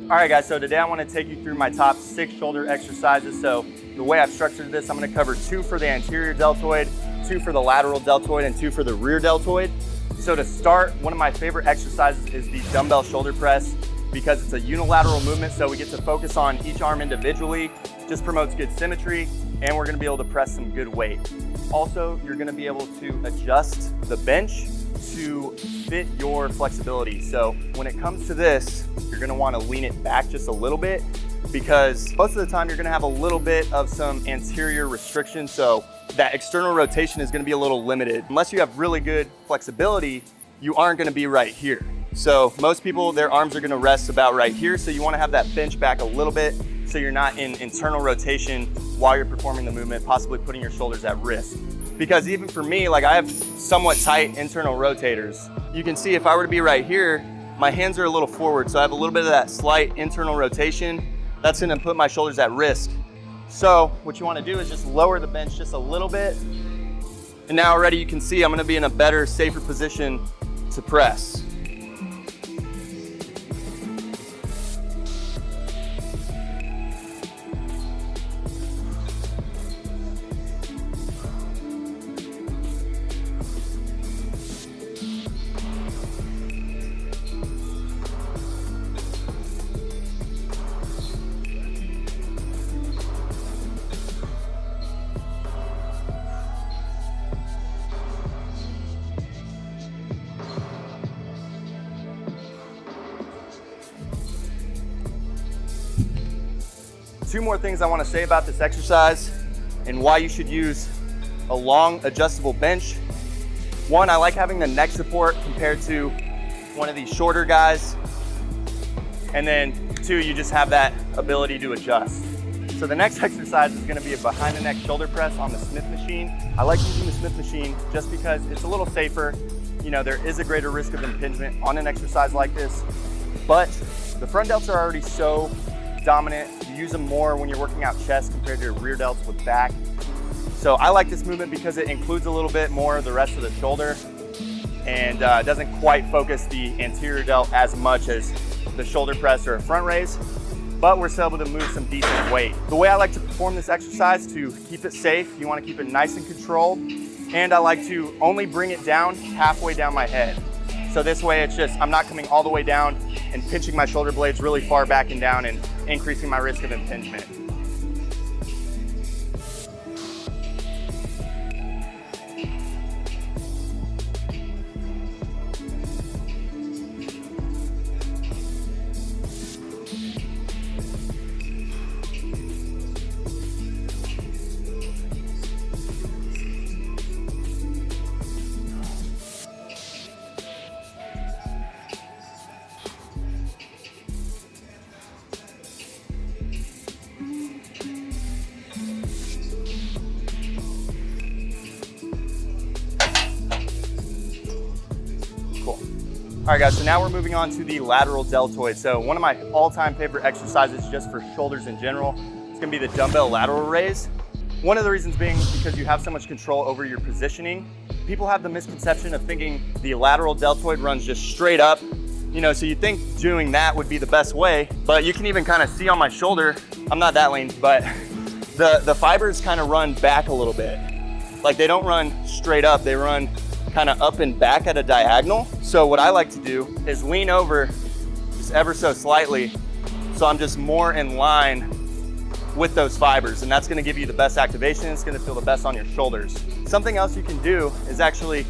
All right guys, so today I want to take you through my top 6 shoulder exercises. So the way I've structured this, I'm going to cover 2 for the anterior deltoid, 2 for the lateral deltoid, and 2 for the rear deltoid. So to start, one of my favorite exercises is the dumbbell shoulder press because it's a unilateral movement, so we get to focus on each arm individually, just promotes good symmetry, and we're going to be able to press some good weight. Also, you're going to be able to adjust the bench to fit your flexibility. So when it comes to this, you're going to want to lean it back just a little bit because most of the time you're going to have a little bit of some anterior restriction. So that external rotation is going to be a little limited. Unless you have really good flexibility, you aren't going to be right here. So most people, their arms are going to rest about right here. So you want to have that bench back a little bit so you're not in internal rotation while you're performing the movement, possibly putting your shoulders at risk. Because even for me, like I have somewhat tight internal rotators. You can see if I were to be right here, my hands are a little forward, so I have a little bit of that slight internal rotation. That's gonna put my shoulders at risk. So what you wanna do is just lower the bench just a little bit. And now already you can see I'm gonna be in a better, safer position to press. Two more things I want to say about this exercise and why you should use a long adjustable bench. One, I like having the neck support compared to one of these shorter guys. And then 2, you just have that ability to adjust. So the next exercise is going to be a behind the neck shoulder press on the Smith machine. I like using the Smith machine just because it's a little safer. You know, there is a greater risk of impingement on an exercise like this, but the front delts are already so dominant. You use them more when you're working out chest compared to your rear delts with back. So I like this movement because it includes a little bit more of the rest of the shoulder and doesn't quite focus the anterior delt as much as the shoulder press or a front raise, but we're still able to move some decent weight. The way I like to perform this exercise to keep it safe, you want to keep it nice and controlled, and I like to only bring it down halfway down my head. So this way it's just, I'm not coming all the way down and pinching my shoulder blades really far back and down and increasing my risk of impingement. All right guys, so now we're moving on to the lateral deltoid. So one of my all-time favorite exercises just for shoulders in general, it's gonna be the dumbbell lateral raise. One of the reasons being because you have so much control over your positioning. People have the misconception of thinking the lateral deltoid runs just straight up. You know, so you think doing that would be the best way, but you can even kind of see on my shoulder, I'm not that lean, but the fibers kind of run back a little bit. Like they don't run straight up, they run kind of up and back at a diagonal. So what I like to do is lean over just ever so slightly so I'm just more in line with those fibers, and that's going to give you the best activation. It's going to feel the best on your shoulders. Something else you can do is actually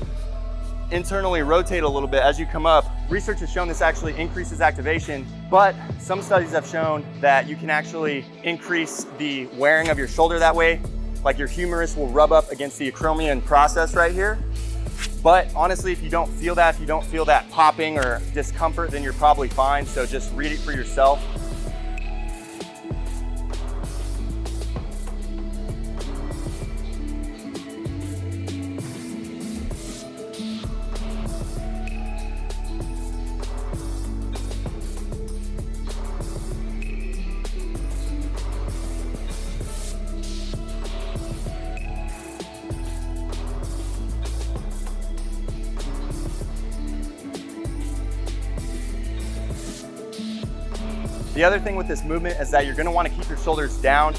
internally rotate a little bit as you come up. Research has shown this actually increases activation, but some studies have shown that you can actually increase the wearing of your shoulder that way. Like your humerus will rub up against the acromion process right here. But honestly, if you don't feel that popping or discomfort, then you're probably fine. So just read it for yourself. The other thing with this movement is that you're gonna wanna keep your shoulders down.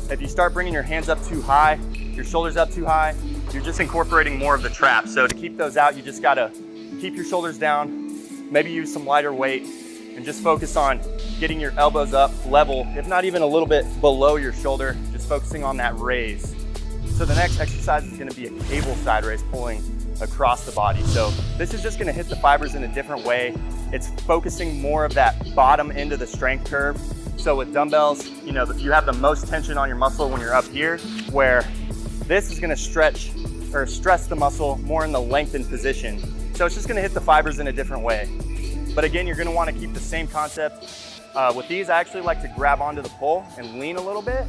If you start bringing your hands up too high, your shoulders up too high, you're just incorporating more of the trap. So to keep those out, you just gotta keep your shoulders down, maybe use some lighter weight, and just focus on getting your elbows up level, if not even a little bit below your shoulder, just focusing on that raise. So the next exercise is gonna be a cable side raise, pulling across the body. So this is just gonna hit the fibers in a different way. It's focusing more of that bottom end of the strength curve. So with dumbbells, you know, you have the most tension on your muscle when you're up here, where this is gonna stretch or stress the muscle more in the lengthened position. So it's just gonna hit the fibers in a different way. But again, you're gonna wanna keep the same concept. With these, I actually like to grab onto the pole and lean a little bit.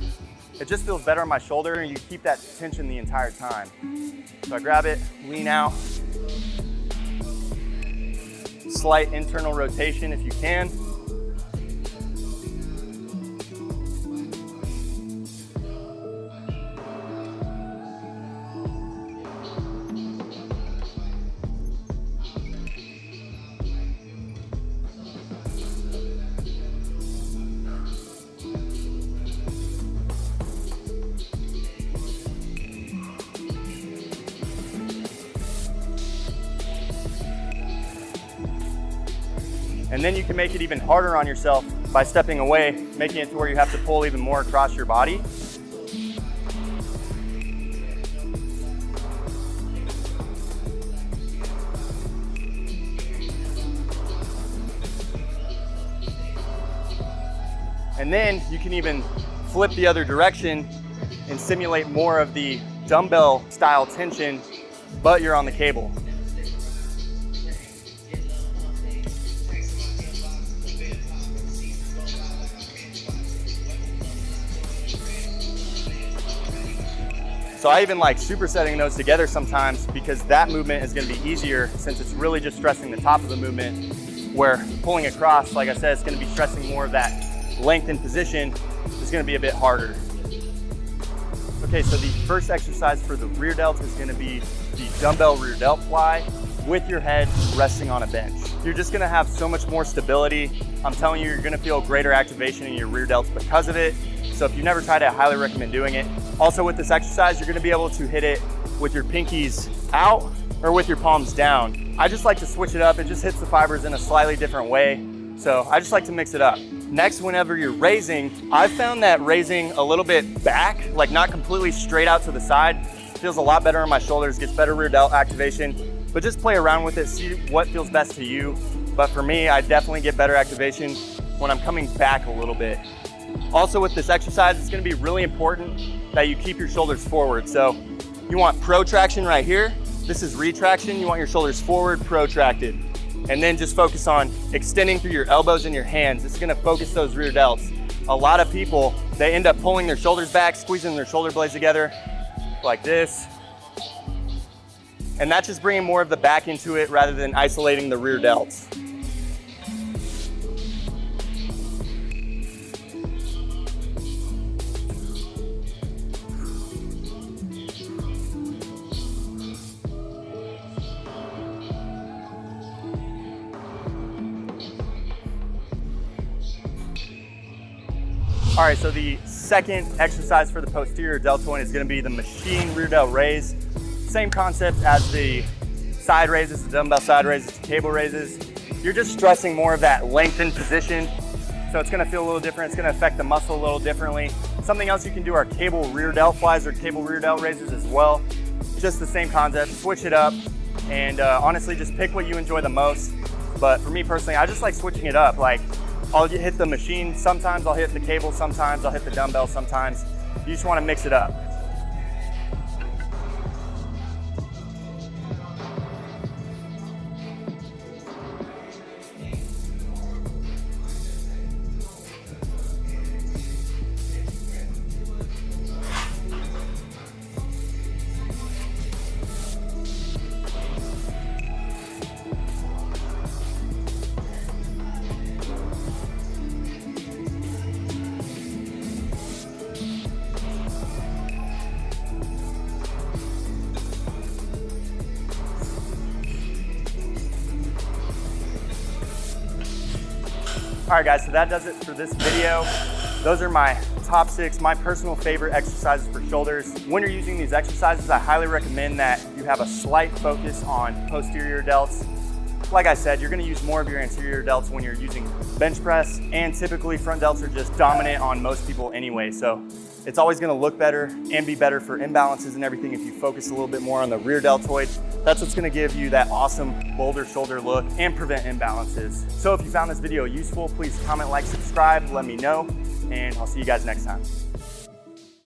It just feels better on my shoulder, and you keep that tension the entire time. So I grab it, lean out. Slight internal rotation if you can. And then you can make it even harder on yourself by stepping away, making it to where you have to pull even more across your body. And then you can even flip the other direction and simulate more of the dumbbell style tension, but you're on the cable. So I even like supersetting those together sometimes, because that movement is gonna be easier since it's really just stressing the top of the movement, where pulling across, like I said, it's gonna be stressing more of that lengthened position. It's gonna be a bit harder. Okay, so the first exercise for the rear delt is gonna be the dumbbell rear delt fly with your head resting on a bench. You're just gonna have so much more stability. I'm telling you, you're gonna feel greater activation in your rear delts because of it. So if you've never tried it, I highly recommend doing it. Also with this exercise, you're gonna be able to hit it with your pinkies out or with your palms down. I just like to switch it up. It just hits the fibers in a slightly different way. So I just like to mix it up. Next, whenever you're raising, I've found that raising a little bit back, like not completely straight out to the side, feels a lot better on my shoulders, gets better rear delt activation. But just play around with it, see what feels best to you. But for me, I definitely get better activation when I'm coming back a little bit. Also with this exercise, it's gonna be really important that you keep your shoulders forward. So you want protraction right here. This is retraction. You want your shoulders forward, protracted. And then just focus on extending through your elbows and your hands. It's gonna focus those rear delts. A lot of people, they end up pulling their shoulders back, squeezing their shoulder blades together like this. And that's just bringing more of the back into it rather than isolating the rear delts. All right, so the second exercise for the posterior deltoid is gonna be the machine rear delt raise. Same concept as the side raises, the dumbbell side raises, the cable raises. You're just stressing more of that lengthened position. So it's gonna feel a little different. It's gonna affect the muscle a little differently. Something else you can do are cable rear delt flies or cable rear delt raises as well. Just the same concept, switch it up. And honestly, just pick what you enjoy the most. But for me personally, I just like switching it up. Like, I'll hit the machine sometimes, I'll hit the cable sometimes, I'll hit the dumbbell sometimes. You just wanna mix it up. All right guys, so that does it for this video. Those are my top 6, my personal favorite exercises for shoulders. When you're using these exercises, I highly recommend that you have a slight focus on posterior delts. Like I said, you're gonna use more of your anterior delts when you're using bench press, and typically front delts are just dominant on most people anyway. So it's always gonna look better and be better for imbalances and everything if you focus a little bit more on the rear deltoid. That's what's gonna give you that awesome boulder shoulder look and prevent imbalances. So if you found this video useful, please comment, like, subscribe, let me know, and I'll see you guys next time.